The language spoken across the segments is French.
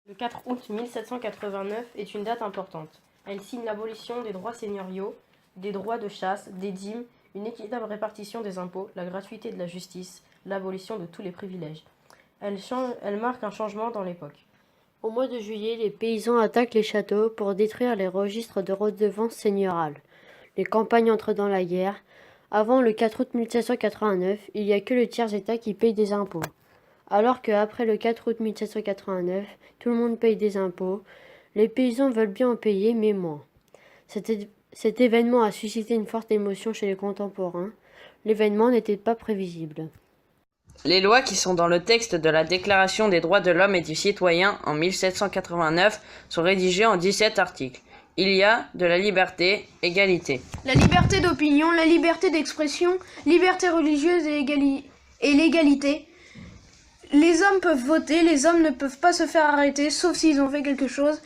Le 4 août 1789 est une date importante. Elle signe l'abolition des droits seigneuriaux, des droits de chasse, des dîmes, une équitable répartition des impôts, la gratuité de la justice, l'abolition de tous les privilèges. Elle marque un changement dans l'époque. Au mois de juillet, les paysans attaquent les châteaux pour détruire les registres de redevances seigneurales. Les campagnes entrent dans la guerre. Avant le 4 août 1789, il n'y a que le tiers-état qui paye des impôts. Alors qu'après le 4 août 1789, tout le monde paye des impôts, les paysans veulent bien en payer, mais moins. Cet événement a suscité une forte émotion chez les contemporains. L'événement n'était pas prévisible. Les lois qui sont dans le texte de la Déclaration des droits de l'homme et du citoyen en 1789 sont rédigées en 17 articles. Il y a de la liberté, égalité. La liberté d'opinion, la liberté d'expression, liberté religieuse et l'égalité. Les hommes peuvent voter, les hommes ne peuvent pas se faire arrêter, sauf s'ils ont fait quelque chose.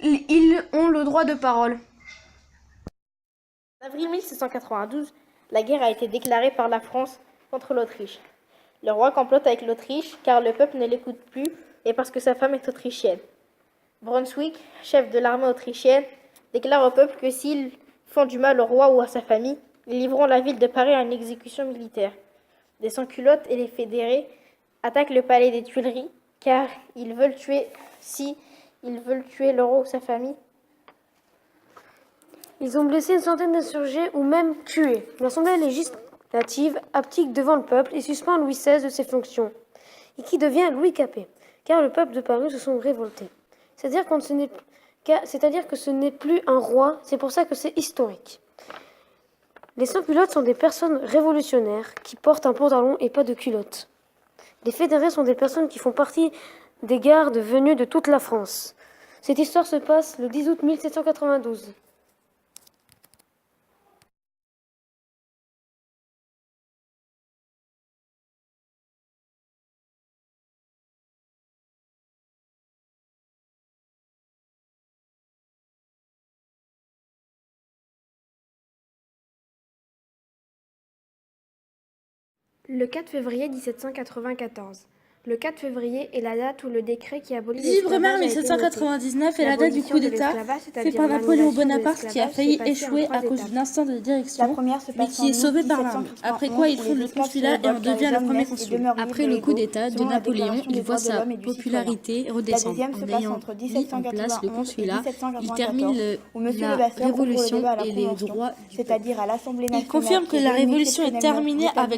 Ils ont le droit de parole. En avril 1792, la guerre a été déclarée par la France contre l'Autriche. Le roi complote avec l'Autriche car le peuple ne l'écoute plus et parce que sa femme est autrichienne. Brunswick, chef de l'armée autrichienne, déclare au peuple que s'ils font du mal au roi ou à sa famille, ils livreront la ville de Paris à une exécution militaire. Les sans-culottes et les fédérés attaquent le palais des Tuileries car ils veulent tuer le roi ou sa famille. Ils ont blessé une centaine d'insurgés ou même tué. L'Assemblée législative abdique devant le peuple et suspend Louis XVI de ses fonctions, et qui devient Louis Capet, car le peuple de Paris se sont révoltés. C'est-à-dire que ce n'est plus un roi, c'est pour ça que c'est historique. Les sans-culottes sont des personnes révolutionnaires qui portent un pantalon et pas de culotte. Les fédérés sont des personnes qui font partie des gardes venus de toute la France. Cette histoire se passe le 10 août 1792. Le 4 février 1794. Le 4 février est la date où le décret qui abolit 10 Brumaire 1799 est la date du coup d'État fait par Napoléon Bonaparte qui a failli échouer à cause d'une instance de direction, mais qui est sauvé par l'arme. Après quoi, il fonde le consulat et en devient le premier consul. Après le coup d'État de Napoléon, il voit sa popularité redescendre. En ayant mis en place le consulat, il termine la révolution et les droits du peuple. Il confirme que la révolution est terminée avec